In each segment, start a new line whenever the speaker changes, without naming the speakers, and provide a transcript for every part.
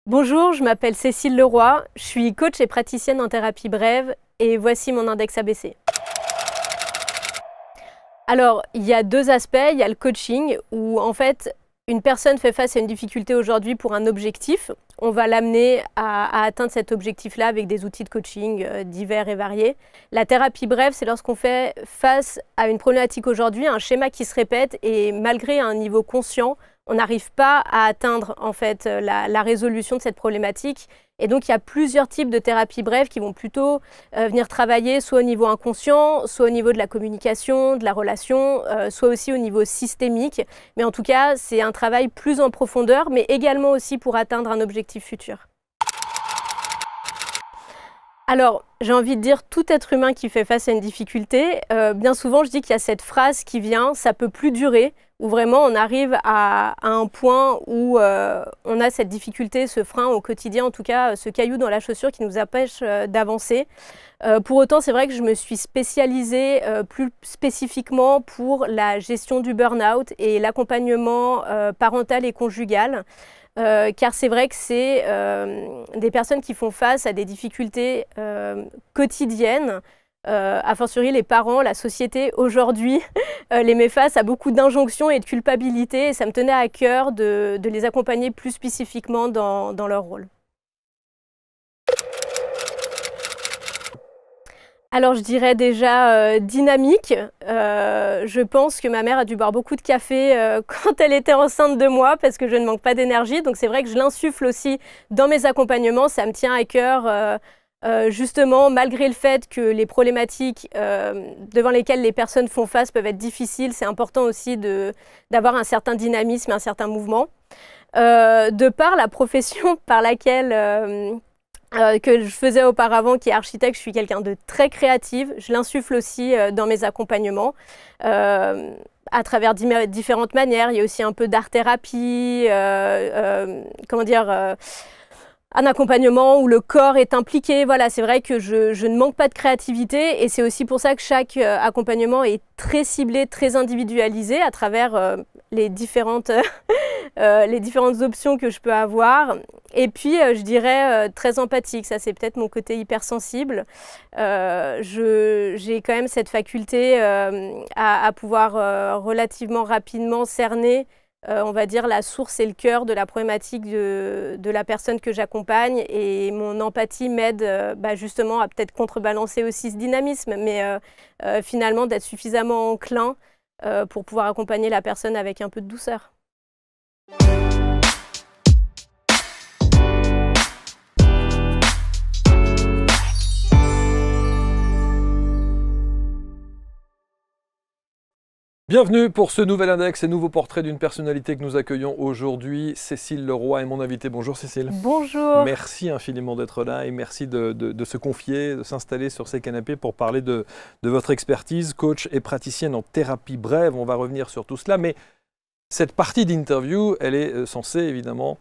Bonjour, je m'appelle Cécile Leroy, je suis coach et praticienne en thérapie brève et voici mon index ABC. Alors, il y a deux aspects, il y a le coaching où en fait une personne fait face à une difficulté aujourd'hui pour un objectif. On va l'amener à atteindre cet objectif-là avec des outils de coaching divers et variés. La thérapie brève, c'est lorsqu'on fait face à une problématique aujourd'hui, un schéma qui se répète et malgré un niveau conscient, on n'arrive pas à atteindre en fait la résolution de cette problématique. Et donc il y a plusieurs types de thérapies brèves qui vont plutôt venir travailler soit au niveau inconscient, soit au niveau de la communication, de la relation, soit aussi au niveau systémique. Mais en tout cas, c'est un travail plus en profondeur, mais également aussi pour atteindre un objectif futur. Alors, j'ai envie de dire, tout être humain qui fait face à une difficulté, bien souvent je dis qu'il y a cette phrase qui vient « ça peut plus durer », où vraiment on arrive à un point où on a cette difficulté, ce frein au quotidien, en tout cas ce caillou dans la chaussure qui nous empêche d'avancer. Pour autant, c'est vrai que je me suis spécialisée plus spécifiquement pour la gestion du burn-out et l'accompagnement parental et conjugal. Car c'est vrai que c'est des personnes qui font face à des difficultés quotidiennes, a fortiori les parents, la société aujourd'hui les met face à beaucoup d'injonctions et de culpabilité et ça me tenait à cœur de les accompagner plus spécifiquement dans leur rôle. Alors je dirais déjà dynamique. Je pense que ma mère a dû boire beaucoup de café quand elle était enceinte de moi parce que je ne manque pas d'énergie. Donc c'est vrai que je l'insuffle aussi dans mes accompagnements. Ça me tient à cœur justement malgré le fait que les problématiques devant lesquelles les personnes font face peuvent être difficiles. C'est important aussi d'avoir un certain dynamisme et un certain mouvement. De par la profession par laquelle que je faisais auparavant, qui est architecte, je suis quelqu'un de très créative. Je l'insuffle aussi dans mes accompagnements à travers différentes manières. Il y a aussi un peu d'art-thérapie, comment dire, un accompagnement où le corps est impliqué. Voilà, c'est vrai que je ne manque pas de créativité et c'est aussi pour ça que chaque accompagnement est très ciblé, très individualisé à travers les différentes options que je peux avoir. Et puis, je dirais très empathique. Ça, c'est peut-être mon côté hypersensible. J'ai quand même cette faculté à pouvoir relativement rapidement cerner on va dire la source et le cœur de la problématique de la personne que j'accompagne et mon empathie m'aide justement à peut-être contrebalancer aussi ce dynamisme, mais finalement d'être suffisamment enclin pour pouvoir accompagner la personne avec un peu de douceur.
Bienvenue pour ce nouvel index et nouveau portrait d'une personnalité que nous accueillons aujourd'hui, Cécile Leroy est mon invitée. Bonjour Cécile.
Bonjour.
Merci infiniment d'être là et merci de se confier, de s'installer sur ces canapés pour parler de votre expertise, coach et praticienne en thérapie brève. On va revenir sur tout cela, mais cette partie d'interview, elle est censée évidemment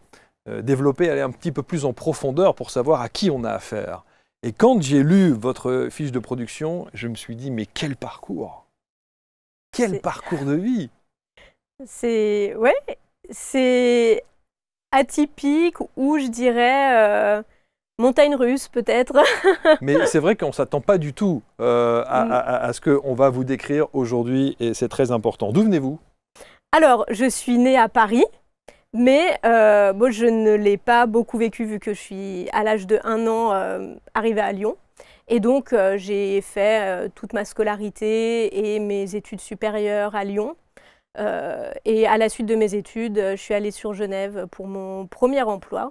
développer, aller un petit peu plus en profondeur pour savoir à qui on a affaire. Et quand j'ai lu votre fiche de production, je me suis dit, mais quel parcours! Quel parcours de vie!
C'est atypique ou je dirais montagne russe peut-être.
Mais c'est vrai qu'on ne s'attend pas du tout à ce qu'on va vous décrire aujourd'hui et c'est très important. D'où venez-vous?
Alors, je suis née à Paris, mais je ne l'ai pas beaucoup vécu vu que je suis à l'âge de 1 an arrivée à Lyon. Et donc, j'ai fait toute ma scolarité et mes études supérieures à Lyon. Et à la suite de mes études, je suis allée sur Genève pour mon premier emploi,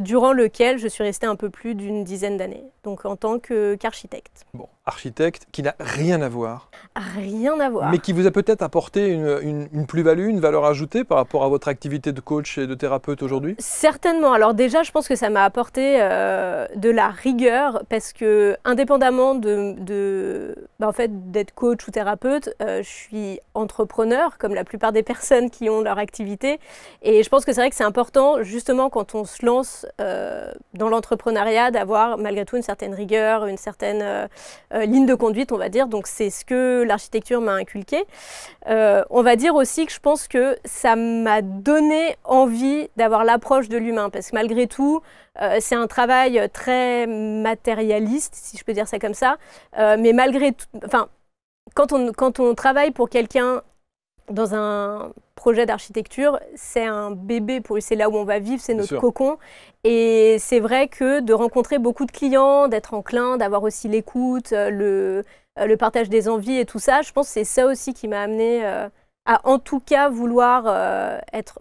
durant lequel je suis restée un peu plus d'une dizaine d'années, donc en tant qu'architecte.
Bon, architecte qui n'a rien à voir.
Rien à voir.
Mais qui vous a peut-être apporté une plus-value, une valeur ajoutée par rapport à votre activité de coach et de thérapeute aujourd'hui?
Certainement. Alors déjà, je pense que ça m'a apporté de la rigueur parce que indépendamment en fait, d'être coach ou thérapeute, je suis entrepreneur comme la plupart des personnes qui ont leur activité. Et je pense que c'est vrai que c'est important justement quand on se lance dans l'entrepreneuriat, d'avoir malgré tout une certaine rigueur, une certaine ligne de conduite, on va dire. Donc c'est ce que l'architecture m'a inculqué. On va dire aussi que je pense que ça m'a donné envie d'avoir l'approche de l'humain, parce que malgré tout, c'est un travail très matérialiste, si je peux dire ça comme ça. Mais malgré tout, enfin, quand on travaille pour quelqu'un dans un projet d'architecture, c'est un bébé pour lui, c'est là où on va vivre, c'est notre cocon. Et c'est vrai que de rencontrer beaucoup de clients, d'être enclin, d'avoir aussi l'écoute, le partage des envies et tout ça, je pense que c'est ça aussi qui m'a amené à en tout cas vouloir être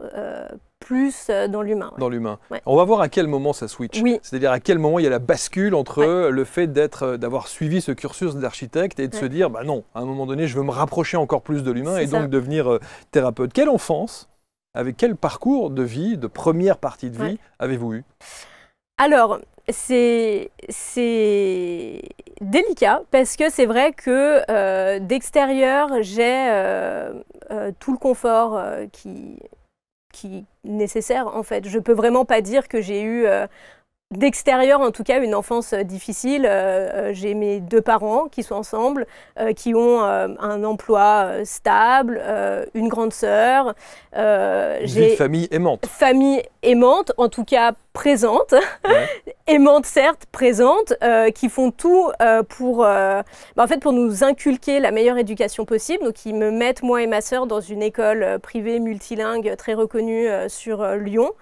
plus dans l'humain.
Dans l'humain. Ouais. On va voir à quel moment ça switch. Oui. C'est-à-dire à quel moment il y a la bascule entre le fait d'avoir suivi ce cursus d'architecte et de se dire, bah non, à un moment donné, je veux me rapprocher encore plus de l'humain et donc devenir thérapeute. Quelle enfance, avec quel parcours de vie, de première partie de vie avez-vous eu?
Alors, c'est délicat parce que c'est vrai que d'extérieur, j'ai tout le confort qui est nécessaire en fait. Je peux vraiment pas dire que j'ai eu d'extérieur en tout cas une enfance difficile. J'ai mes 2 parents qui sont ensemble, qui ont un emploi stable, une grande sœur.
J'ai une famille aimante.
Famille aimante, en tout cas présente, aimante certes, présente, qui font tout pour nous inculquer la meilleure éducation possible. Donc ils me mettent, moi et ma sœur, dans une école privée multilingue très reconnue sur Lyon.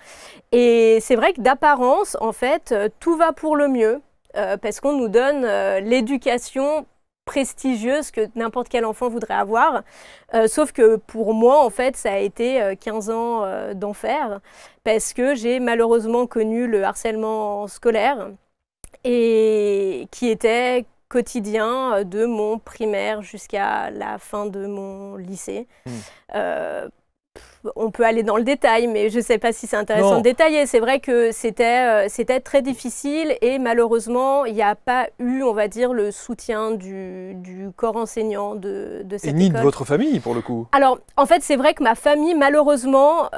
Et c'est vrai que d'apparence, en fait, tout va pour le mieux, parce qu'on nous donne l'éducation prestigieuse que n'importe quel enfant voudrait avoir. Sauf que pour moi, en fait, ça a été 15 ans d'enfer, parce que j'ai malheureusement connu le harcèlement scolaire, et qui était quotidien de mon primaire jusqu'à la fin de mon lycée. On peut aller dans le détail, mais je ne sais pas si c'est intéressant de détailler. C'est vrai que c'était très difficile et malheureusement, il n'y a pas eu, on va dire, le soutien du corps enseignant de cette école.
Et ni de votre famille, pour le coup.
Alors, en fait, c'est vrai que ma famille, malheureusement,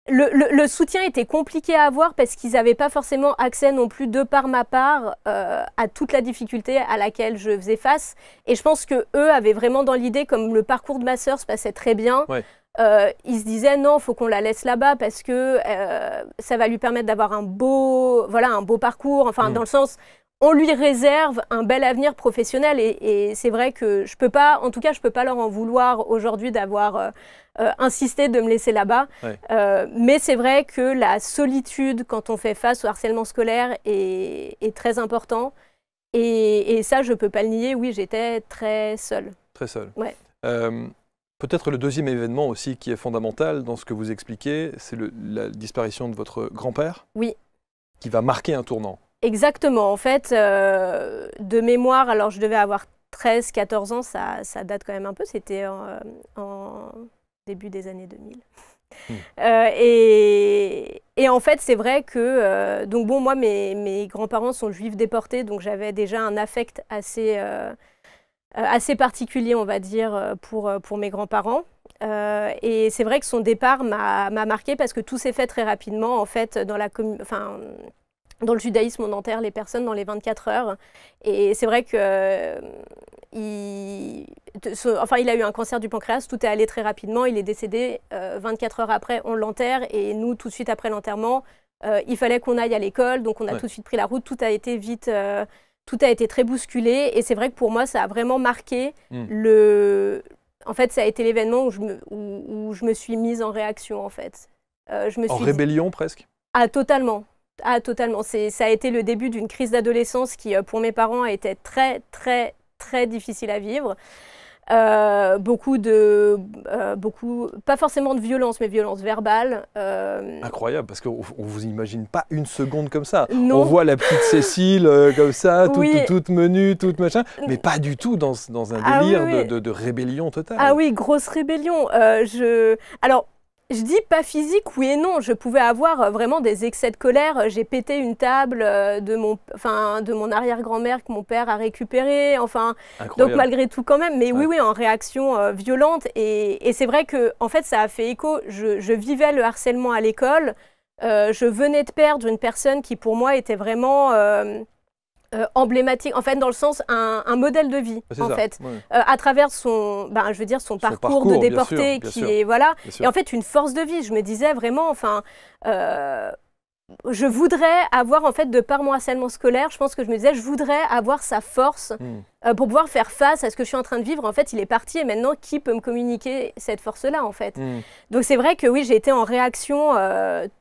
le soutien était compliqué à avoir parce qu'ils n'avaient pas forcément accès non plus, de par ma part, à toute la difficulté à laquelle je faisais face. Et je pense qu'eux avaient vraiment dans l'idée, comme le parcours de ma sœur se passait très bien, ils se disaient non, il faut qu'on la laisse là-bas parce que ça va lui permettre d'avoir un beau parcours, enfin dans le sens... On lui réserve un bel avenir professionnel et c'est vrai que je peux pas leur en vouloir aujourd'hui d'avoir insisté de me laisser là-bas. Mais c'est vrai que la solitude quand on fait face au harcèlement scolaire est très important. Et ça, je peux pas le nier, oui, j'étais très seule.
Très seule. Ouais. Peut-être le deuxième événement aussi qui est fondamental dans ce que vous expliquez, c'est la disparition de votre grand-père.
Oui.
Qui va marquer un tournant.
Exactement. En fait, de mémoire, alors je devais avoir 13-14 ans, ça date quand même un peu, c'était en début des années 2000. Et en fait, c'est vrai que, donc bon, moi, mes grands-parents sont juifs déportés, donc j'avais déjà un affect assez particulier, on va dire, pour mes grands-parents. Et c'est vrai que son départ m'a marqué parce que tout s'est fait très rapidement, en fait, dans le judaïsme, on enterre les personnes dans les 24 heures. Et c'est vrai que il a eu un cancer du pancréas, tout est allé très rapidement, il est décédé 24 heures après, on l'enterre. Et nous, tout de suite après l'enterrement, il fallait qu'on aille à l'école, donc on a tout de suite pris la route, tout a été vite, tout a été très bousculé. Et c'est vrai que pour moi, ça a vraiment marqué En fait, ça a été l'événement où je me suis mise en réaction, en fait.
Rébellion, presque?
Ah, totalement. Ah, totalement. Ça a été le début d'une crise d'adolescence qui, pour mes parents, a été très, très, très difficile à vivre. Beaucoup, pas forcément de violence, mais violence verbale.
Incroyable, parce qu'on ne vous imagine pas une seconde comme ça.
Non.
On voit la petite Cécile comme ça, toute menue, toute machin, mais pas du tout dans un délire de rébellion totale.
Ah oui, grosse rébellion. Alors, Je dis pas physique, oui et non. Je pouvais avoir vraiment des excès de colère. J'ai pété une table de mon arrière-grand-mère que mon père a récupérée. Enfin, donc malgré tout quand même. Mais oui, en réaction violente. Et c'est vrai que en fait, ça a fait écho. Je vivais le harcèlement à l'école. Je venais de perdre une personne qui pour moi était vraiment emblématique, en fait, dans le sens un modèle de vie, en fait, à travers son parcours de déporté, qui est voilà, et en fait une force de vie. Je me disais vraiment, enfin, je voudrais avoir, en fait, de par mon harcèlement scolaire, je pense que je me disais, je voudrais avoir sa force pour pouvoir faire face à ce que je suis en train de vivre. En fait, il est parti et maintenant, qui peut me communiquer cette force-là, en fait. Donc c'est vrai que oui, j'ai été en réaction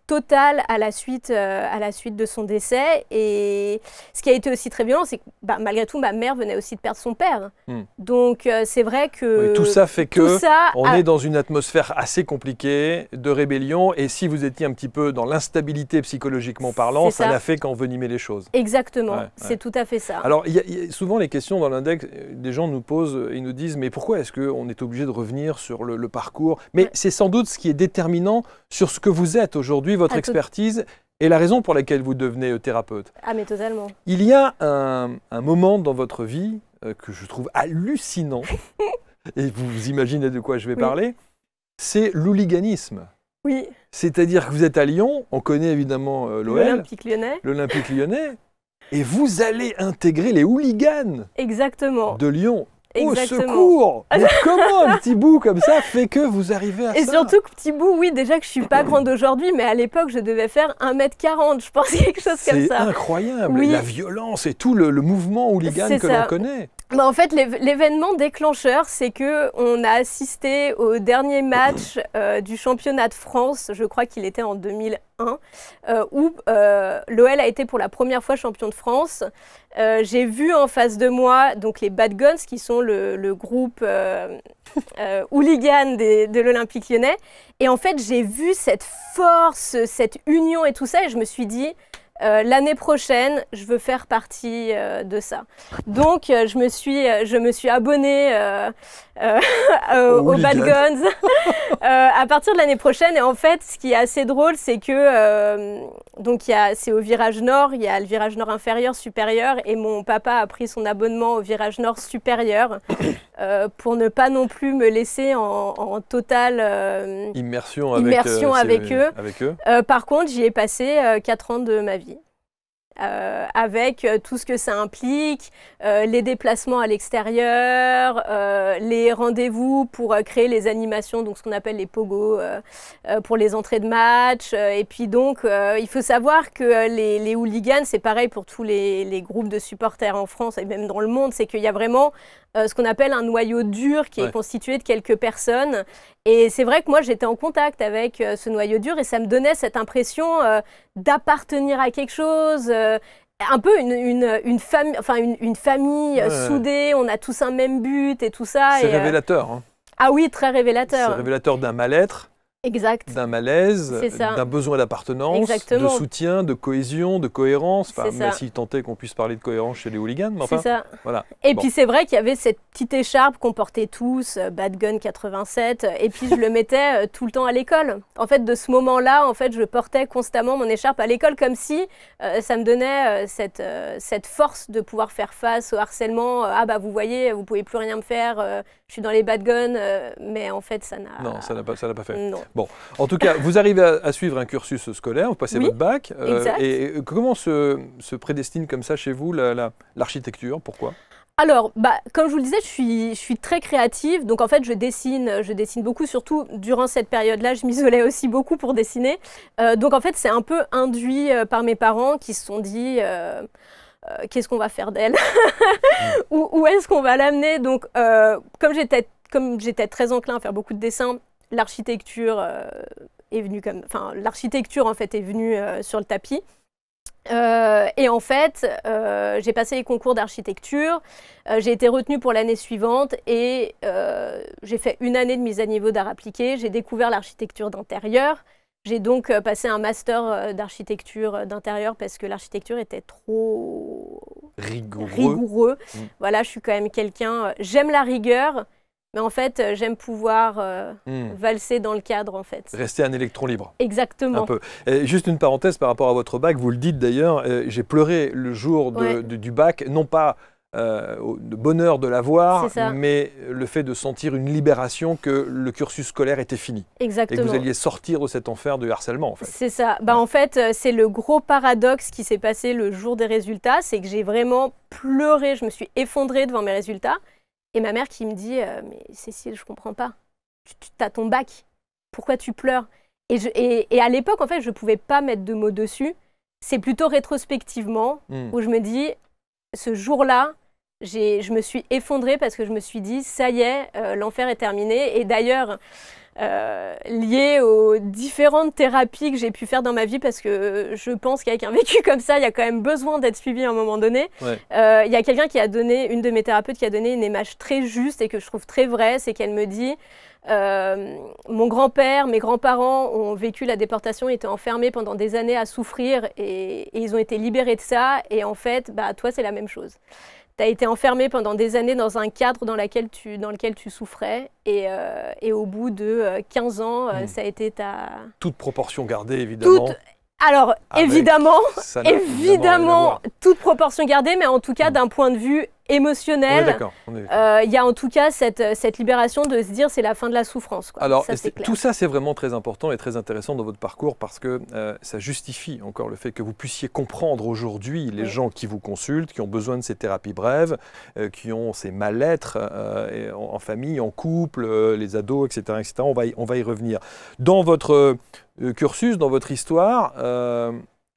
totale à la suite de son décès. Et ce qui a été aussi très violent, c'est que malgré tout, ma mère venait aussi de perdre son père. Donc c'est vrai que...
Oui, tout ça fait que on est dans une atmosphère assez compliquée de rébellion. Et si vous étiez un petit peu dans l'instabilité psychologiquement parlant, ça n'a fait qu'envenimer les choses.
Exactement, c'est tout à fait ça.
Alors, il y a souvent les questions dans l'index, des gens nous posent, ils nous disent, mais pourquoi est-ce qu'on est obligé de revenir sur le parcours? Mais c'est sans doute ce qui est déterminant sur ce que vous êtes aujourd'hui, votre expertise, et la raison pour laquelle vous devenez thérapeute.
Ah, mais totalement.
Il y a un moment dans votre vie que je trouve hallucinant, et vous imaginez de quoi je vais parler, c'est l'hooliganisme.
Oui.
C'est-à-dire que vous êtes à Lyon, on connaît évidemment l'OL,
l'Olympique Lyonnais.
L'Olympique Lyonnais. Et vous allez intégrer les hooligans de Lyon.
Exactement.
Au secours! Mais comment un petit bout comme ça fait que vous arrivez à ça?
Et surtout que petit bout, oui, déjà que je suis pas grande aujourd'hui, mais à l'époque, je devais faire 1m40, je pense, quelque chose comme ça.
C'est incroyable, la violence et tout le mouvement hooligan que l'on connaît.
En fait, l'événement déclencheur, c'est qu'on a assisté au dernier match du championnat de France, je crois qu'il était en 2001, où l'OL a été pour la première fois champion de France. J'ai vu en face de moi donc les Bad Guns, qui sont le groupe hooligan de l'Olympique Lyonnais. Et en fait, j'ai vu cette force, cette union et tout ça, et je me suis dit... l'année prochaine, je veux faire partie de ça. Donc, je me suis abonnée aux Bad Guns à partir de l'année prochaine. Et en fait, ce qui est assez drôle, c'est que c'est au virage nord, il y a le virage nord inférieur, supérieur, et mon papa a pris son abonnement au virage nord supérieur pour ne pas non plus me laisser en totale
immersion
avec eux. Par contre, j'y ai passé 4 ans de ma vie. Avec tout ce que ça implique, les déplacements à l'extérieur, les rendez-vous pour créer les animations, donc ce qu'on appelle les pogos, pour les entrées de match. Et puis donc, il faut savoir que les hooligans, c'est pareil pour tous les groupes de supporters en France et même dans le monde, c'est qu'il y a vraiment ce qu'on appelle un noyau dur qui est constitué de quelques personnes. Et c'est vrai que moi, j'étais en contact avec ce noyau dur et ça me donnait cette impression d'appartenir à quelque chose, un peu une famille soudée, on a tous un même but et tout ça.
C'est révélateur. Hein.
Ah oui, très révélateur.
C'est révélateur d'un mal-être.
Exact.
D'un malaise, d'un besoin d'appartenance, de soutien, de cohésion, de cohérence. Enfin, même si tant est qu'on puisse parler de cohérence chez les hooligans. Mais enfin,
c'est ça.
Voilà.
Et puis c'est vrai qu'il y avait cette petite écharpe qu'on portait tous, Bad Gun 87, et puis je le mettais tout le temps à l'école. En fait, de ce moment-là, en fait, je portais constamment mon écharpe à l'école comme si ça me donnait cette force de pouvoir faire face au harcèlement. Ah bah vous voyez, vous pouvez plus rien me faire, je suis dans les Bad Guns, mais en fait ça n'a...
Non, ça l'a pas fait.
Non.
Bon, en tout cas, vous arrivez à suivre un cursus scolaire, vous passez votre bac. Et comment se prédestine comme ça chez vous l'architecture? Pourquoi?
Alors, comme je vous le disais, je suis très créative. Donc en fait, je dessine beaucoup, surtout durant cette période-là. Je m'isolais aussi beaucoup pour dessiner. Donc en fait, c'est un peu induit par mes parents qui se sont dit... qu'est-ce qu'on va faire d'elle? Où est-ce qu'on va l'amener? Donc, comme j'étais très enclin à faire beaucoup de dessins, l'architecture est venue l'architecture en fait est venue sur le tapis. Et en fait, j'ai passé les concours d'architecture, j'ai été retenue pour l'année suivante et j'ai fait une année de mise à niveau d'art appliqué. J'ai découvert l'architecture d'intérieur. J'ai donc passé un master d'architecture d'intérieur parce que l'architecture était trop rigoureux. Voilà, je suis quand même quelqu'un... J'aime la rigueur, Mais en fait, j'aime pouvoir valser dans le cadre, en fait.
Rester un électron libre.
Exactement.
Un peu. Et juste une parenthèse par rapport à votre bac, vous le dites d'ailleurs, j'ai pleuré le jour du bac, non pas le bonheur de l'avoir, mais le fait de sentir une libération que le cursus scolaire était fini.
Exactement.
Et que vous alliez sortir de cet enfer de harcèlement, en fait.
C'est ça. En fait, c'est le gros paradoxe qui s'est passé le jour des résultats, c'est que j'ai vraiment pleuré, je me suis effondrée devant mes résultats. Et ma mère qui me dit mais Cécile, je comprends pas. Tu as ton bac. Pourquoi tu pleures ? Et à l'époque, en fait, je pouvais pas mettre de mots dessus. C'est plutôt rétrospectivement où je me dis, ce jour-là, je me suis effondrée parce que je me suis dit, ça y est, l'enfer est terminé. Et d'ailleurs, lié aux différentes thérapies que j'ai pu faire dans ma vie, parce que je pense qu'avec un vécu comme ça, il y a quand même besoin d'être suivi à un moment donné. Il y a quelqu'un qui a donné, une de mes thérapeutes qui a donné une image très juste et que je trouve très vraie, c'est qu'elle me dit mon grand-père, mes grands-parents ont vécu la déportation, étaient enfermés pendant des années à souffrir et ils ont été libérés de ça, et en fait, toi c'est la même chose. Tu as été enfermé pendant des années dans un cadre dans lequel tu souffrais, et au bout de 15 ans, ça a été ta...
Toute proportion gardée, évidemment.
Alors, évidemment, toute proportion gardée, mais en tout cas, d'un point de vue émotionnel, il y a en tout cas cette libération de se dire c'est la fin de la souffrance, quoi.
Alors,
ça,
tout ça, c'est vraiment très important et très intéressant dans votre parcours, parce que ça justifie encore le fait que vous puissiez comprendre aujourd'hui les gens qui vous consultent, qui ont besoin de ces thérapies brèves, qui ont ces mal-être en famille, en couple, les ados, etc. etc. On va y revenir. Dans votre cursus, dans votre histoire,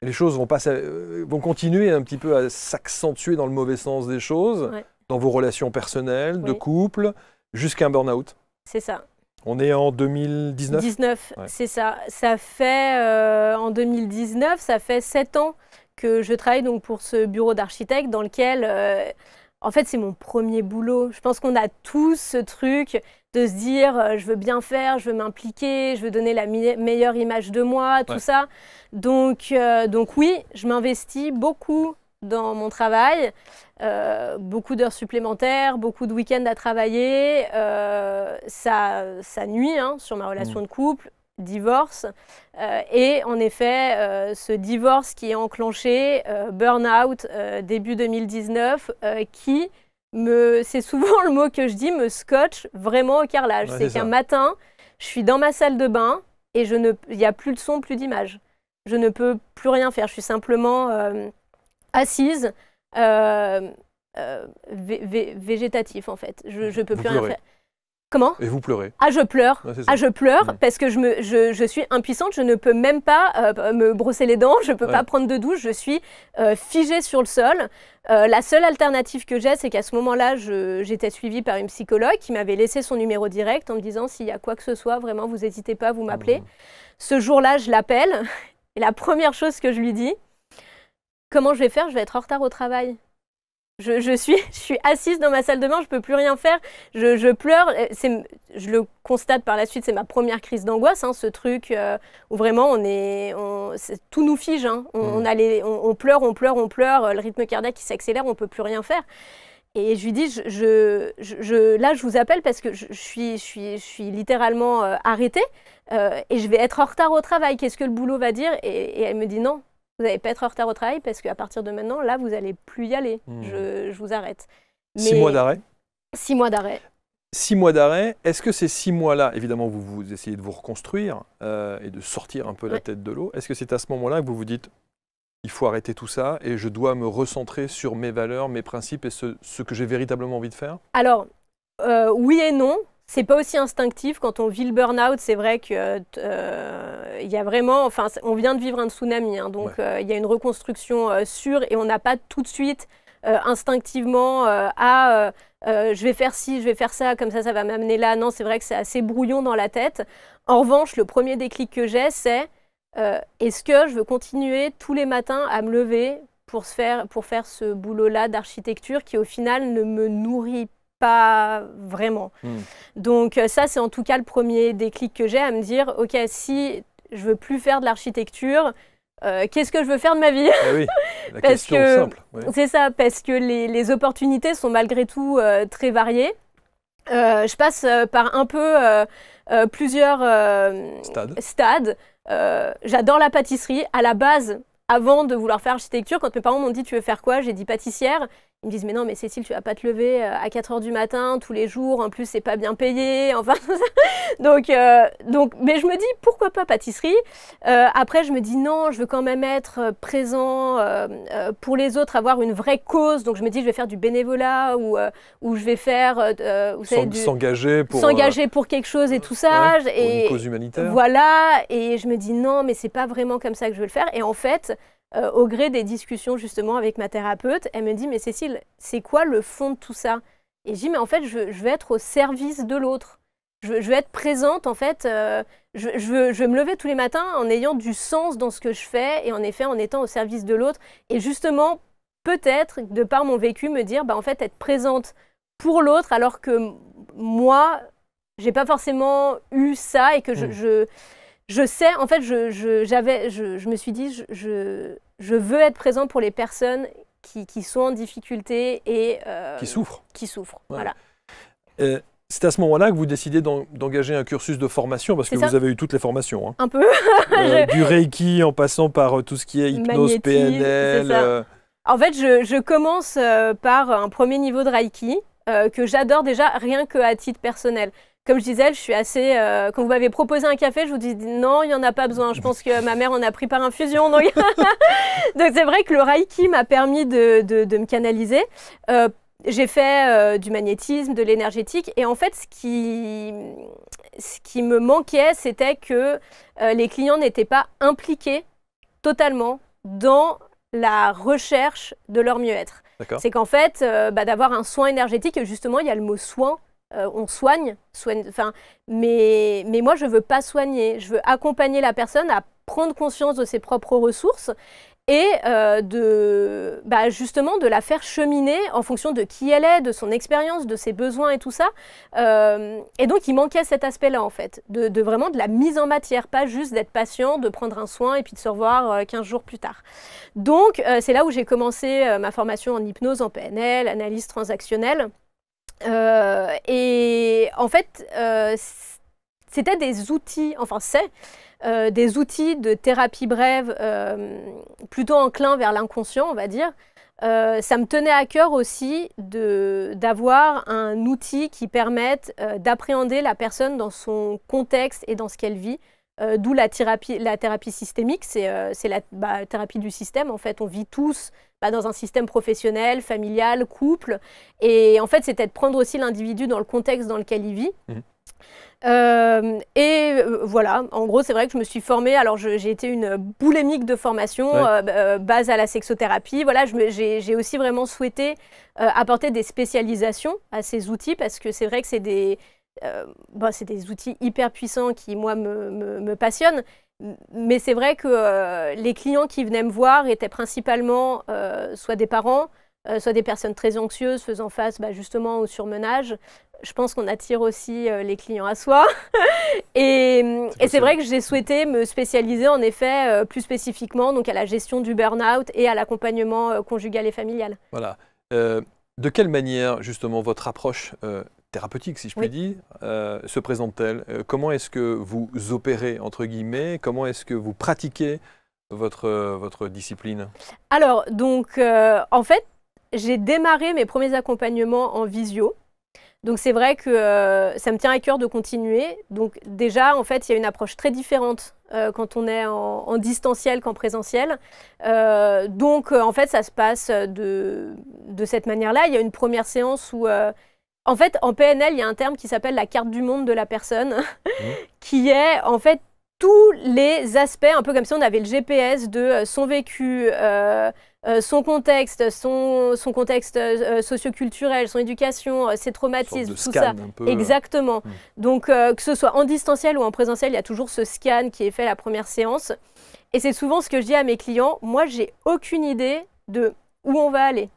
les choses vont continuer un petit peu à s'accentuer dans le mauvais sens des choses, dans vos relations personnelles, de couple, jusqu'à un burn-out.
C'est ça.
On est en 2019 ?
C'est ça. Ça fait, en 2019, ça fait 7 ans que je travaille donc pour ce bureau d'architecte dans lequel, en fait, c'est mon premier boulot. Je pense qu'on a tous ce truc de se dire je veux bien faire, je veux m'impliquer, je veux donner la meilleure image de moi, tout ça. Donc oui, je m'investis beaucoup dans mon travail, beaucoup d'heures supplémentaires, beaucoup de week-ends à travailler. Ça nuit sur ma relation de couple, divorce. Et en effet, ce divorce qui est enclenché, burn-out, début 2019, c'est souvent le mot que je dis, me scotche vraiment au carrelage. C'est qu'un matin, je suis dans ma salle de bain et il n'y a plus de son, plus d'image. Je ne peux plus rien faire. Je suis simplement assise, végétatif en fait. Je ne peux plus rien faire. Comment ?
Et vous pleurez ?
Je pleure. Je pleure parce que je suis impuissante. Je ne peux même pas me brosser les dents. Je ne peux pas prendre de douche. Je suis figée sur le sol. La seule alternative que j'ai, c'est qu'à ce moment-là, j'étais suivie par une psychologue qui m'avait laissé son numéro direct en me disant s'il y a quoi que ce soit, vraiment, vous n'hésitez pas, vous m'appelez. Ce jour-là, je l'appelle et la première chose que je lui dis, comment je vais faire ? Je vais être en retard au travail. Je suis assise dans ma salle de bain, je ne peux plus rien faire, je pleure. Je le constate par la suite, c'est ma première crise d'angoisse, ce truc où vraiment tout nous fige. On pleure, le rythme cardiaque qui s'accélère, on ne peut plus rien faire. Et je lui dis, là, je vous appelle parce que je suis littéralement arrêtée et je vais être en retard au travail. Qu'est-ce que le boulot va dire ? Et elle me dit non. Vous n'allez pas être en retard au travail parce qu'à partir de maintenant, là, vous n'allez plus y aller. Je vous arrête.
6 mois d'arrêt ?
6 mois d'arrêt.
6 mois d'arrêt. Est-ce que ces 6 mois-là, évidemment, vous essayez de vous reconstruire et de sortir un peu la tête de l'eau. Est-ce que c'est à ce moment-là que vous vous dites il faut arrêter tout ça et je dois me recentrer sur mes valeurs, mes principes et ce que j'ai véritablement envie de faire ? Alors,
oui et non. C'est pas aussi instinctif. Quand on vit le burn-out, c'est vrai que il y a vraiment, on vient de vivre un tsunami, donc il y a une reconstruction sûre et on n'a pas tout de suite instinctivement je vais faire ci, je vais faire ça, comme ça va m'amener là. Non, c'est vrai que c'est assez brouillon dans la tête. En revanche, le premier déclic que j'ai, c'est est-ce que je veux continuer tous les matins à me lever pour faire ce boulot-là d'architecture qui au final ne me nourrit pas vraiment. Donc ça, c'est en tout cas le premier déclic que j'ai, à me dire, ok, si je veux plus faire de l'architecture, qu'est-ce que je veux faire de ma vie ?
Oui, la question simple.
C'est ça, parce que les opportunités sont malgré tout très variées. Je passe par un peu plusieurs stades. J'adore la pâtisserie. À la base, avant de vouloir faire architecture, quand mes parents m'ont dit tu veux faire quoi, j'ai dit pâtissière. Ils me disent mais non mais Cécile tu vas pas te lever à 4 heures du matin tous les jours, en plus c'est pas bien payé, enfin donc mais je me dis pourquoi pas pâtisserie. Après je me dis non, je veux quand même être présent pour les autres, avoir une vraie cause, donc je me dis je vais faire du bénévolat ou je vais faire
s'engager
pour quelque chose et tout ça,
ouais, et une cause humanitaire.
Voilà, et je me dis non mais c'est pas vraiment comme ça que je veux le faire, et en fait au gré des discussions justement avec ma thérapeute, elle me dit mais Cécile, c'est quoi le fond de tout ça? Et je dis mais en fait je veux être au service de l'autre. Je veux être présente en fait. Je veux me lever tous les matins en ayant du sens dans ce que je fais et en effet en étant au service de l'autre. Et justement peut-être de par mon vécu me dire bah en fait être présente pour l'autre alors que moi j'ai pas forcément eu ça et que je sais, en fait, je me suis dit, je veux être présent pour les personnes qui sont en difficulté et
qui souffrent.
Ouais. Voilà.
C'est à ce moment-là que vous décidez d'engager un cursus de formation, parce que vous avez eu toutes les formations. Hein.
Un peu.
Du Reiki en passant par tout ce qui est hypnose, PNL.
En fait, je commence par un premier niveau de Reiki que j'adore déjà rien qu'à titre personnel. Comme je disais, je suis assez... quand vous m'avez proposé un café, je vous dis non, il n'y en a pas besoin. Je pense que ma mère en a pris par infusion. Donc c'est vrai que le Reiki m'a permis de me canaliser. J'ai fait du magnétisme, de l'énergétique. Et en fait, ce qui me manquait, c'était que les clients n'étaient pas impliqués totalement dans la recherche de leur mieux-être. C'est qu'en fait, d'avoir un soin énergétique, et justement, il y a le mot soin. On soigne, mais moi je veux pas soigner, je veux accompagner la personne à prendre conscience de ses propres ressources et justement de la faire cheminer en fonction de qui elle est, de son expérience, de ses besoins et tout ça. Et donc il manquait cet aspect-là en fait, de vraiment de la mise en matière, pas juste d'être patient, de prendre un soin et puis de se revoir 15 jours plus tard. Donc c'est là où j'ai commencé ma formation en hypnose, en PNL, analyse transactionnelle. Et en fait, c'était des outils, enfin c'est des outils de thérapie brève plutôt enclins vers l'inconscient, on va dire. Ça me tenait à cœur aussi d'avoir un outil qui permette d'appréhender la personne dans son contexte et dans ce qu'elle vit. D'où la thérapie systémique, c'est la thérapie du système. En fait, on vit tous dans un système professionnel, familial, couple. Et en fait, c'était de prendre aussi l'individu dans le contexte dans lequel il vit. Voilà, en gros, c'est vrai que je me suis formée. Alors, j'ai été une boulémique de formation, base à la sexothérapie. Voilà, j'ai aussi vraiment souhaité apporter des spécialisations à ces outils parce que c'est vrai que c'est des outils hyper puissants qui, moi, me passionnent. Mais c'est vrai que les clients qui venaient me voir étaient principalement soit des parents, soit des personnes très anxieuses faisant face justement au surmenage. Je pense qu'on attire aussi les clients à soi. Et c'est vrai que j'ai souhaité me spécialiser en effet plus spécifiquement donc à la gestion du burn-out et à l'accompagnement conjugal et familial.
Voilà. De quelle manière justement votre approche thérapeutique, si je puis dire, se présente-t-elle? Comment est-ce que vous opérez, entre guillemets? Comment est-ce que vous pratiquez votre discipline? Alors,
donc, en fait, j'ai démarré mes premiers accompagnements en visio. Donc, c'est vrai que ça me tient à cœur de continuer. Donc, déjà, en fait, il y a une approche très différente quand on est en distanciel qu'en présentiel. Donc, en fait, ça se passe de cette manière-là. Il y a une première séance où... en fait, en PNL, il y a un terme qui s'appelle la carte du monde de la personne, qui est en fait tous les aspects, un peu comme si on avait le GPS de son vécu, son contexte, son contexte socioculturel, son éducation, ses traumatismes, tout ça. Un peu. Exactement. Donc, que ce soit en distanciel ou en présentiel, il y a toujours ce scan qui est fait la première séance. Et c'est souvent ce que je dis à mes clients. Moi, j'ai aucune idée de où on va aller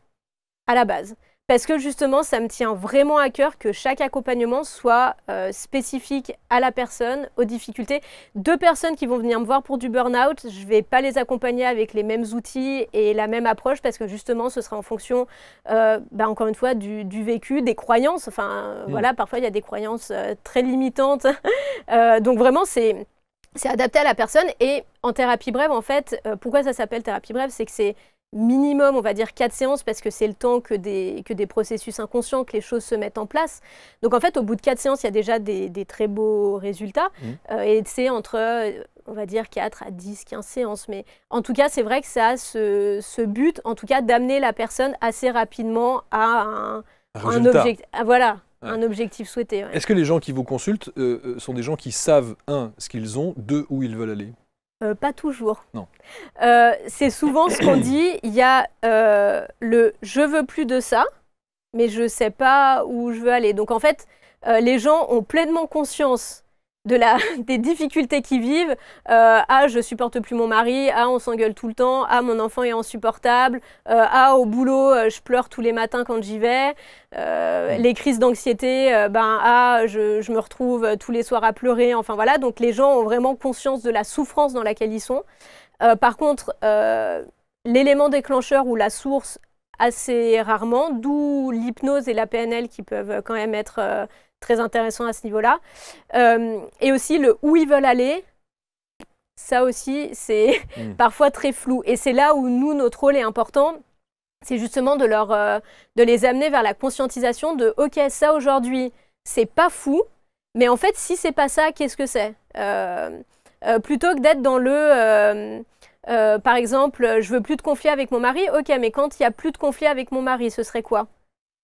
à la base. Parce que justement, ça me tient vraiment à cœur que chaque accompagnement soit spécifique à la personne, aux difficultés. 2 personnes qui vont venir me voir pour du burn-out, je ne vais pas les accompagner avec les mêmes outils et la même approche parce que justement, ce sera en fonction, encore une fois, du vécu, des croyances. Enfin, voilà, parfois, il y a des croyances très limitantes. Donc vraiment, c'est adapté à la personne. Et en thérapie brève, en fait, pourquoi ça s'appelle thérapie brève? C'est que c'est minimum, on va dire 4 séances parce que c'est le temps que des processus inconscients, que les choses se mettent en place. Donc en fait, au bout de 4 séances, il y a déjà des très beaux résultats. Et c'est entre, on va dire 4 à 10, 15 séances. Mais en tout cas, c'est vrai que ça a ce but, en tout cas, d'amener la personne assez rapidement à un objectif souhaité. Ouais.
Est-ce que les gens qui vous consultent sont des gens qui savent, 1, ce qu'ils ont, 2, où ils veulent aller?
Pas toujours.
Non.
C'est souvent ce qu'on dit. Il y a le « je veux plus de ça », mais je ne sais pas où je veux aller. Donc en fait, les gens ont pleinement conscience des difficultés qu'ils vivent. Ah, je supporte plus mon mari. Ah, on s'engueule tout le temps. Ah, mon enfant est insupportable. Ah, au boulot, je pleure tous les matins quand j'y vais. Les crises d'anxiété, je me retrouve tous les soirs à pleurer. Enfin voilà, donc les gens ont vraiment conscience de la souffrance dans laquelle ils sont. Par contre, l'élément déclencheur ou la source, assez rarement, d'où l'hypnose et la PNL qui peuvent quand même être très intéressant à ce niveau-là. Et aussi le où ils veulent aller, ça aussi, c'est parfois très flou. Et c'est là où nous, notre rôle est important, c'est justement de les amener vers la conscientisation de « Ok, ça aujourd'hui, c'est pas fou, mais en fait, si c'est pas ça, qu'est-ce que c'est ?» Plutôt que d'être dans par exemple, je veux plus de conflit avec mon mari. Ok, mais quand il y a plus de conflit avec mon mari, ce serait quoi?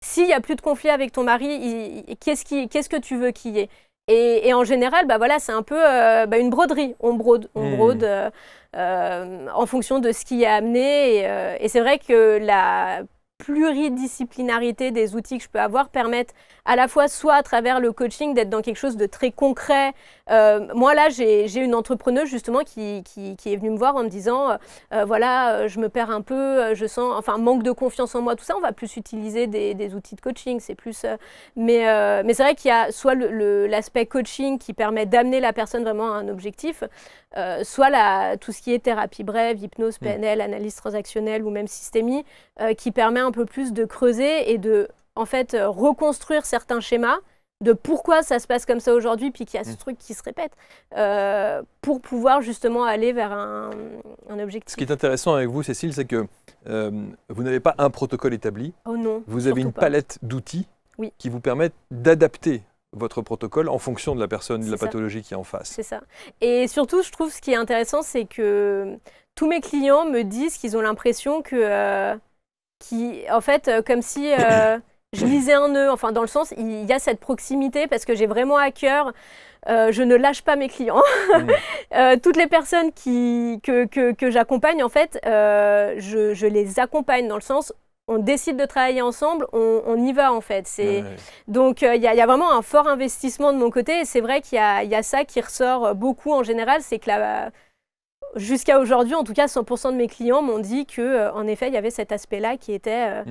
S'il n'y a plus de conflit avec ton mari, qu'est-ce que tu veux qu'il y ait? Et en général, c'est un peu une broderie. On brode en fonction de ce qui est amené. Et c'est vrai que la pluridisciplinarité des outils que je peux avoir permettent à la fois, soit à travers le coaching, d'être dans quelque chose de très concret. Moi, là, j'ai une entrepreneuse, justement, qui est venue me voir en me disant je me perds un peu, je sens, manque de confiance en moi, tout ça. On va plus utiliser des outils de coaching, c'est plus... mais c'est vrai qu'il y a soit l'aspect coaching qui permet d'amener la personne vraiment à un objectif, soit tout ce qui est thérapie brève, hypnose, PNL, analyse transactionnelle ou même systémie, qui permet un peu plus de creuser et de reconstruire certains schémas de pourquoi ça se passe comme ça aujourd'hui, puis qu'il y a ce truc qui se répète, pour pouvoir justement aller vers un objectif.
Ce qui est intéressant avec vous, Cécile, c'est que vous n'avez pas un protocole établi.
Oh non.
Vous avez une palette d'outils qui vous permettent d'adapter votre protocole en fonction de la personne, de la pathologie qui est en face. C'est ça.
Et surtout, je trouve ce qui est intéressant, c'est que tous mes clients me disent qu'ils ont l'impression que, comme si je lisais un nœud, dans le sens, il y a cette proximité parce que j'ai vraiment à cœur, je ne lâche pas mes clients. Toutes les personnes que j'accompagne, je les accompagne dans le sens, on décide de travailler ensemble, on y va en fait. Donc il y a vraiment un fort investissement de mon côté et c'est vrai qu'il y a ça qui ressort beaucoup en général, c'est que jusqu'à aujourd'hui, en tout cas, 100% de mes clients m'ont dit qu'en effet, il y avait cet aspect-là qui était...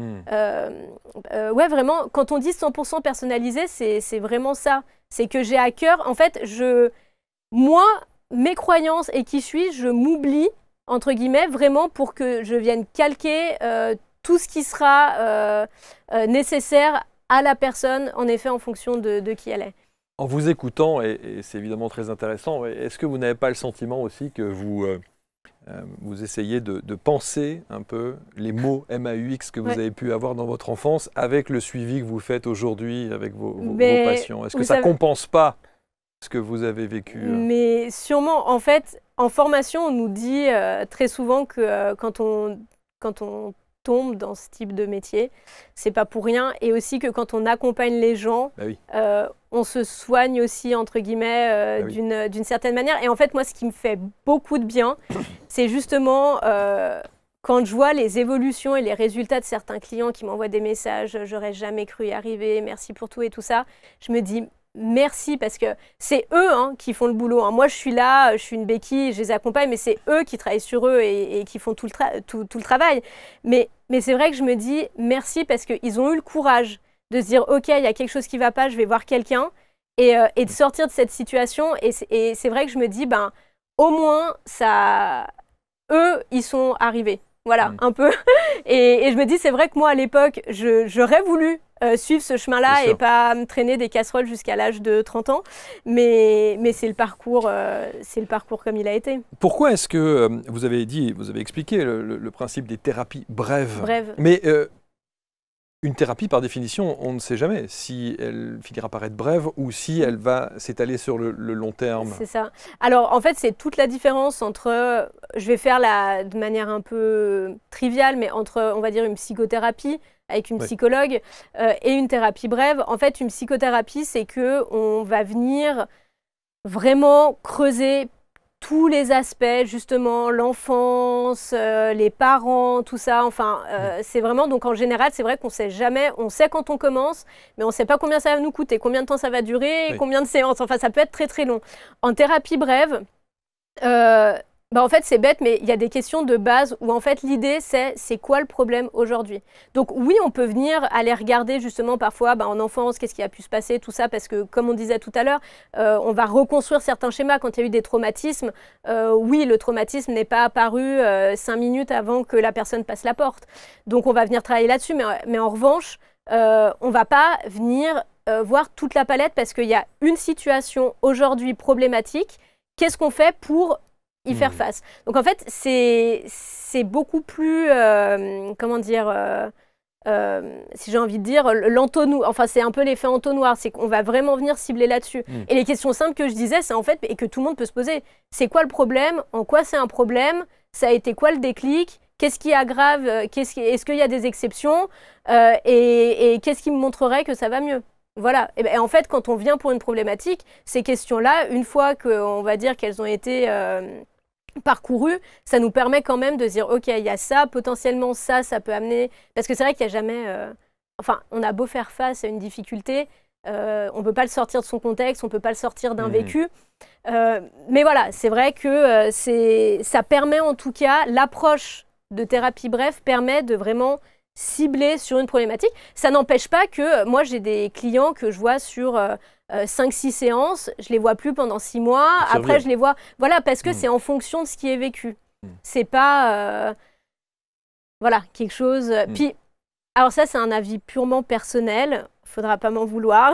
vraiment, quand on dit 100% personnalisé, c'est vraiment ça. C'est que j'ai à cœur, en fait, moi, mes croyances et qui suis-je, je m'oublie, entre guillemets, vraiment pour que je vienne calquer tout ce qui sera nécessaire à la personne, en effet, en fonction de qui elle est.
En vous écoutant, et c'est évidemment très intéressant, est-ce que vous n'avez pas le sentiment aussi que vous essayez de penser un peu les mots MAUX que vous avez pu avoir dans votre enfance avec le suivi que vous faites aujourd'hui avec vos patients? Est-ce que ça ne compense pas ce que vous avez vécu?
Mais sûrement, en fait, en formation, on nous dit très souvent que quand on tombe dans ce type de métier, c'est pas pour rien, et aussi que quand on accompagne les gens, on se soigne aussi, entre guillemets, d'une certaine manière. Et en fait, moi, ce qui me fait beaucoup de bien, c'est justement quand je vois les évolutions et les résultats de certains clients qui m'envoient des messages « j'aurais jamais cru y arriver, merci pour tout » et tout ça, je me dis merci parce que c'est eux qui font le boulot. Moi, je suis là, je suis une béquille, je les accompagne, mais c'est eux qui travaillent sur eux et qui font tout le travail. Mais c'est vrai que je me dis merci parce qu'ils ont eu le courage de se dire ok, il y a quelque chose qui ne va pas, je vais voir quelqu'un et de sortir de cette situation. Et c'est vrai que je me dis, au moins, eux, ils sont arrivés. Voilà, un peu. Et je me dis, c'est vrai que moi, à l'époque, j'aurais voulu suivre ce chemin-là et pas me traîner des casseroles jusqu'à l'âge de 30 ans. Mais c'est le parcours comme il a été.
Pourquoi est-ce que, vous avez expliqué le principe des thérapies brèves. Mais une thérapie, par définition, on ne sait jamais si elle finira par être brève ou si elle va s'étaler sur le long terme.
C'est ça. Alors, en fait, c'est toute la différence entre, je vais faire de manière un peu triviale, mais entre, on va dire, une psychothérapie avec une psychologue et une thérapie brève. En fait, une psychothérapie, c'est qu'on va venir vraiment creuser tous les aspects, justement, l'enfance, les parents, tout ça. Enfin, c'est vraiment, donc en général, c'est vrai qu'on ne sait jamais, on sait quand on commence, mais on ne sait pas combien ça va nous coûter, combien de temps ça va durer, combien de séances. Enfin, ça peut être très, très long. En thérapie brève, en fait, c'est bête, mais il y a des questions de base où, en fait, l'idée, c'est quoi le problème aujourd'hui? Donc, oui, on peut venir aller regarder, justement, parfois, en enfance, qu'est-ce qui a pu se passer, tout ça, parce que, comme on disait tout à l'heure, on va reconstruire certains schémas. Quand il y a eu des traumatismes, oui, le traumatisme n'est pas apparu 5 minutes avant que la personne passe la porte. Donc, on va venir travailler là-dessus, mais en revanche, on ne va pas venir voir toute la palette parce qu'il y a une situation aujourd'hui problématique. Qu'est-ce qu'on fait pour y faire face? Donc en fait, c'est beaucoup plus, comment dire, si j'ai envie de dire, l'entonnoir. Enfin, c'est un peu l'effet entonnoir, c'est qu'on va vraiment venir cibler là-dessus. Et les questions simples que je disais, c'est en fait, et que tout le monde peut se poser, c'est quoi le problème? En quoi c'est un problème? Ça a été quoi le déclic? Qu'est-ce qui aggrave? Est-ce qu'il y a des exceptions? Et qu'est-ce qui me montrerait que ça va mieux? Voilà. Et en fait, quand on vient pour une problématique, ces questions-là, une fois qu'on va dire qu'elles ont été parcourues, ça nous permet quand même de se dire, ok, il y a ça, potentiellement ça peut amener... Parce que c'est vrai qu'il n'y a jamais... Enfin, on a beau faire face à une difficulté, on ne peut pas le sortir de son contexte, on ne peut pas le sortir d'un vécu. Mais voilà, c'est vrai que ça permet en tout cas, l'approche de thérapie brève permet de vraiment ciblé sur une problématique. Ça n'empêche pas que moi, j'ai des clients que je vois sur 5-6 séances, je ne les vois plus pendant 6 mois, après je les vois... Voilà, parce que c'est en fonction de ce qui est vécu. C'est pas... voilà, quelque chose... Puis, alors ça, c'est un avis purement personnel, il ne faudra pas m'en vouloir,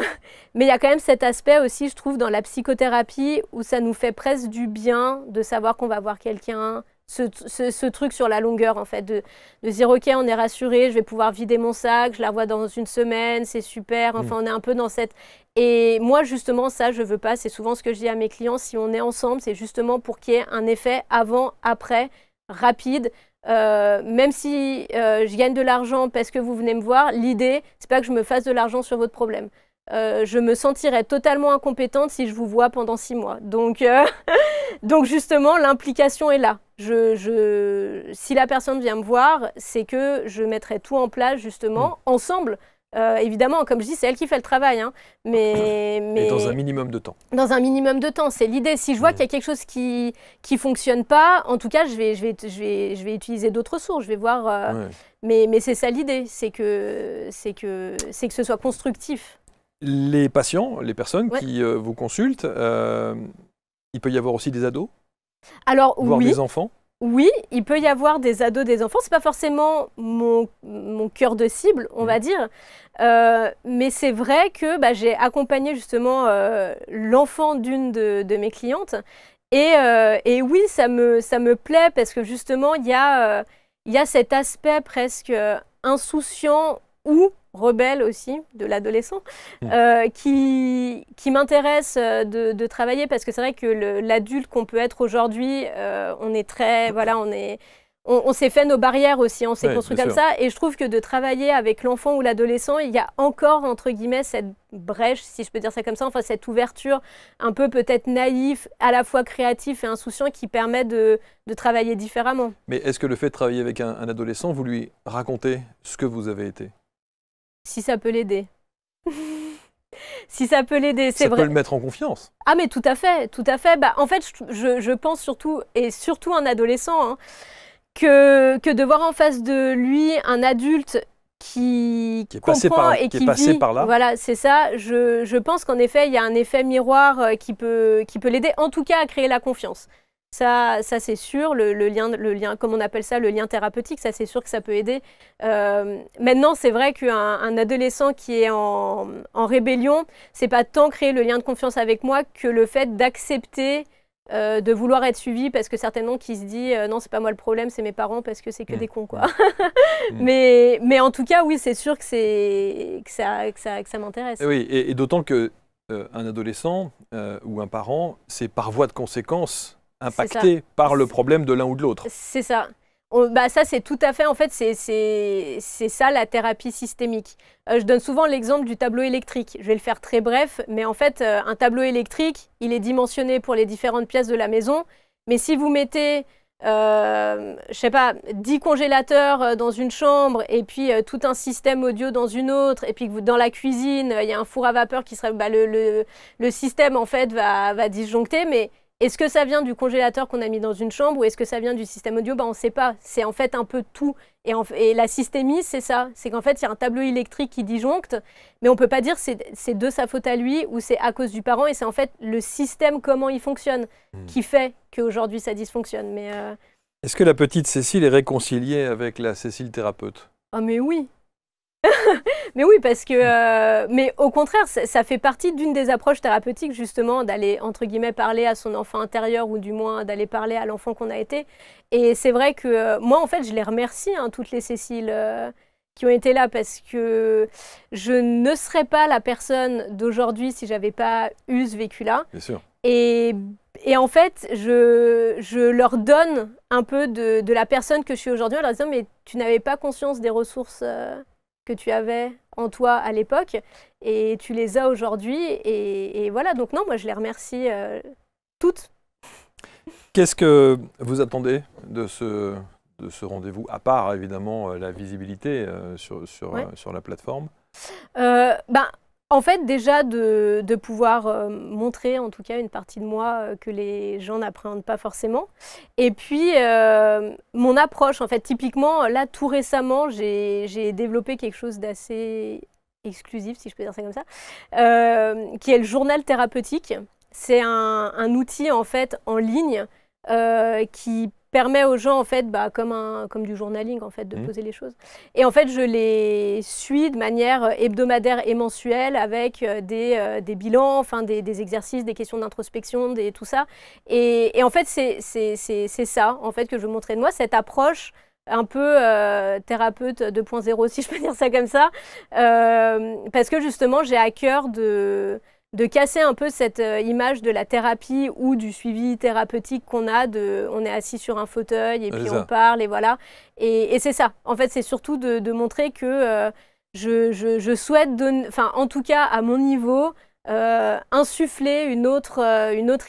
mais il y a quand même cet aspect aussi, je trouve, dans la psychothérapie, où ça nous fait presque du bien de savoir qu'on va voir quelqu'un... Ce truc sur la longueur, en fait, de se dire, ok, on est rassuré, je vais pouvoir vider mon sac, je la vois dans une semaine, c'est super, enfin, on est un peu dans cette... Et moi, justement, ça, je veux pas, c'est souvent ce que je dis à mes clients, si on est ensemble, c'est justement pour qu'il y ait un effet avant, après, rapide, même si je gagne de l'argent parce que vous venez me voir, l'idée, c'est pas que je me fasse de l'argent sur votre problème. Je me sentirais totalement incompétente si je vous vois pendant 6 mois. Donc justement, l'implication est là. Si la personne vient me voir, c'est que je mettrai tout en place, justement, ensemble. Évidemment, comme je dis, c'est elle qui fait le travail. Mais
dans un minimum de temps. Dans
un minimum de temps, c'est l'idée. Si je vois qu'il y a quelque chose qui fonctionne pas, en tout cas, je vais utiliser d'autres sources. Je vais voir. Mais c'est ça l'idée, c'est que ce soit constructif.
Les patients, les personnes qui vous consultent, il peut y avoir aussi des ados?
Alors,
voire des enfants?
Oui, il peut y avoir des ados, des enfants. C'est pas forcément mon cœur de cible, on va dire. Mais c'est vrai que j'ai accompagné justement l'enfant d'une de mes clientes. Et oui, ça me plaît parce que justement, il y a cet aspect presque insouciant ou rebelle aussi de l'adolescent qui m'intéresse de travailler parce que c'est vrai que l'adulte qu'on peut être aujourd'hui, on est très... Voilà, on s'est fait nos barrières aussi, on s'est construit comme ça. Et je trouve que de travailler avec l'enfant ou l'adolescent, il y a encore, entre guillemets, cette brèche, si je peux dire ça comme ça, enfin cette ouverture un peu peut-être naïf, à la fois créatif et insouciant qui permet de travailler différemment.
Mais est-ce que le fait de travailler avec un adolescent, vous lui racontez ce que vous avez été ?
Si ça peut l'aider. si ça peut l'aider, c'est vrai.
Ça peut le mettre en confiance.
Ah mais tout à fait, tout à fait. Bah, en fait, je pense surtout, et surtout un adolescent, hein, que de voir en face de lui un adulte qui comprend et qui vit,
par là.
voilà, c'est ça. Je pense qu'en effet, il y a un effet miroir qui peut l'aider, en tout cas à créer la confiance. Ça c'est sûr, le lien, comme on appelle ça, le lien thérapeutique, ça c'est sûr que ça peut aider. Maintenant, c'est vrai qu'un adolescent qui est en rébellion, c'est pas tant créer le lien de confiance avec moi que le fait d'accepter de vouloir être suivi, parce que certainement qu'il se dit non, c'est pas moi le problème, c'est mes parents parce que c'est que des cons, quoi. mais en tout cas, oui, c'est sûr que ça m'intéresse.
Oui, et d'autant que un adolescent ou un parent, c'est par voie de conséquence impacté par le problème de l'un ou de l'autre.
C'est ça. Ça, c'est tout à fait, en fait, c'est ça la thérapie systémique. Je donne souvent l'exemple du tableau électrique. Je vais le faire très bref, mais en fait, un tableau électrique, il est dimensionné pour les différentes pièces de la maison. Mais si vous mettez, je sais pas, 10 congélateurs dans une chambre et puis tout un système audio dans une autre, et puis que dans la cuisine, il y a un four à vapeur qui serait... le système, en fait, va disjoncter, mais... Est-ce que ça vient du congélateur qu'on a mis dans une chambre ou est-ce que ça vient du système audio? On ne sait pas. C'est en fait un peu tout. Et la systémie, c'est ça. C'est qu'en fait, il y a un tableau électrique qui disjoncte, mais on ne peut pas dire c'est de sa faute à lui ou c'est à cause du parent. Et c'est en fait le système, comment il fonctionne, qui fait qu'aujourd'hui ça dysfonctionne. Mais
est-ce que la petite Cécile est réconciliée avec la Cécile thérapeute?
Ah mais oui. Mais oui, parce que, mais au contraire, ça fait partie d'une des approches thérapeutiques, justement, d'aller, entre guillemets, parler à son enfant intérieur, ou du moins d'aller parler à l'enfant qu'on a été. Et c'est vrai que moi, en fait, je les remercie, hein, toutes les Céciles qui ont été là, parce que je ne serais pas la personne d'aujourd'hui si j'avais pas eu ce vécu-là.
Bien sûr.
Et en fait, je leur donne un peu de la personne que je suis aujourd'hui en leur disant, mais tu n'avais pas conscience des ressources que tu avais en toi à l'époque et tu les as aujourd'hui et voilà, donc non, moi je les remercie toutes.
Qu'est-ce que vous attendez de ce rendez-vous, à part évidemment la visibilité sur la plateforme?
En fait, déjà de pouvoir montrer en tout cas une partie de moi que les gens n'appréhendent pas forcément. Et puis, mon approche, en fait, typiquement, là, tout récemment, j'ai développé quelque chose d'assez exclusif, si je peux dire ça comme ça, qui est le journal thérapeutique. C'est un outil, en fait, en ligne qui permet aux gens, en fait, comme du journaling, en fait, de poser les choses. Et en fait, je les suis de manière hebdomadaire et mensuelle avec des bilans, enfin, des exercices, des questions d'introspection, tout ça. Et en fait, c'est ça, en fait, que je veux montrer de moi, cette approche un peu thérapeute 2.0, si je peux dire ça comme ça, parce que justement, j'ai à cœur de casser un peu cette image de la thérapie ou du suivi thérapeutique qu'on a, on est assis sur un fauteuil et puis on parle et voilà. Et c'est ça. En fait, c'est surtout de montrer que je souhaite donner, enfin en tout cas à mon niveau, insuffler une autre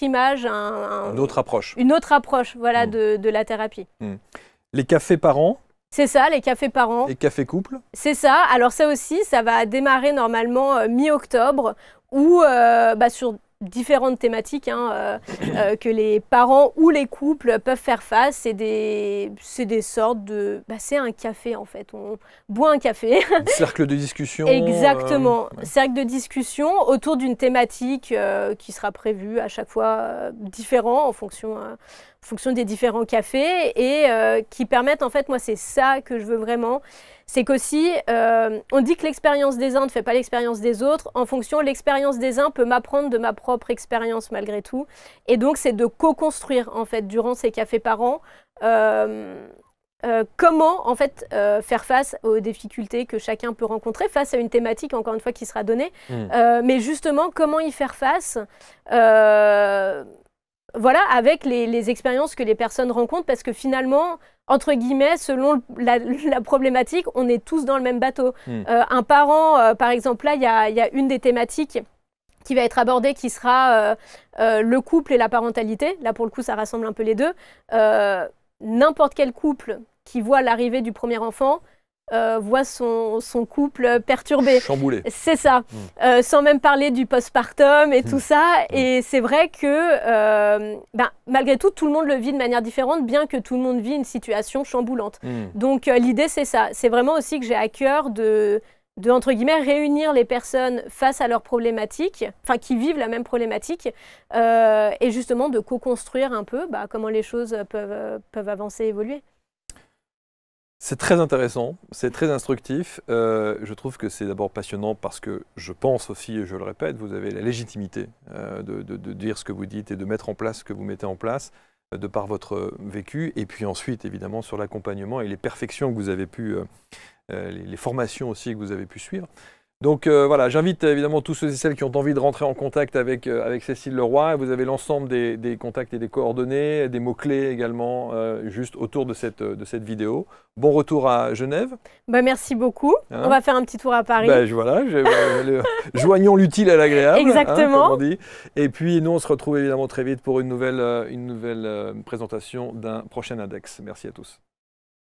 image,
une autre approche.
Une autre approche, voilà, de la thérapie.
Les cafés parents.
C'est ça, les cafés parents.
Les cafés couples.
C'est ça. Alors ça aussi, ça va démarrer normalement mi-octobre, ou sur différentes thématiques que les parents ou les couples peuvent faire face. C'est des sortes de... c'est un café en fait, on boit un café.
Cercle de discussion.
Exactement, cercle de discussion autour d'une thématique qui sera prévue à chaque fois différent en fonction des différents cafés et qui permettent, en fait, moi c'est ça que je veux vraiment, c'est qu'aussi on dit que l'expérience des uns ne fait pas l'expérience des autres, en fonction, l'expérience des uns peut m'apprendre de ma propre expérience malgré tout, et donc c'est de co-construire en fait durant ces cafés par an comment en fait faire face aux difficultés que chacun peut rencontrer face à une thématique encore une fois qui sera donnée, mais justement comment y faire face voilà, avec les expériences que les personnes rencontrent, parce que finalement, entre guillemets, selon la problématique, on est tous dans le même bateau. Un parent, par exemple, là, il y a une des thématiques qui va être abordée qui sera le couple et la parentalité. Là, pour le coup, ça rassemble un peu les deux. N'importe quel couple qui voit l'arrivée du premier enfant voit son couple perturbé.
Chamboulé.
C'est ça, sans même parler du postpartum et tout ça. Et c'est vrai que malgré tout le monde le vit de manière différente, bien que tout le monde vit une situation chamboulante. Donc l'idée, c'est ça. C'est vraiment aussi que j'ai à cœur de entre guillemets, réunir les personnes face à leurs problématiques, enfin qui vivent la même problématique, et justement de co-construire un peu comment les choses peuvent avancer et évoluer.
C'est très intéressant, c'est très instructif. Je trouve que c'est d'abord passionnant parce que je pense aussi, et je le répète, vous avez la légitimité de dire ce que vous dites et de mettre en place ce que vous mettez en place de par votre vécu. Et puis ensuite, évidemment, sur l'accompagnement et les perfections que vous avez pu... les formations aussi que vous avez pu suivre. Donc voilà, j'invite évidemment tous ceux et celles qui ont envie de rentrer en contact avec Cécile Leroy. Vous avez l'ensemble des contacts et des coordonnées, des mots-clés également, juste autour de cette vidéo. Bon retour à Genève.
Merci beaucoup. On va faire un petit tour à Paris.
Voilà, joignons l'utile à l'agréable.
Exactement.
Comme on dit. Et puis nous, on se retrouve évidemment très vite pour une nouvelle présentation d'un prochain index. Merci à tous.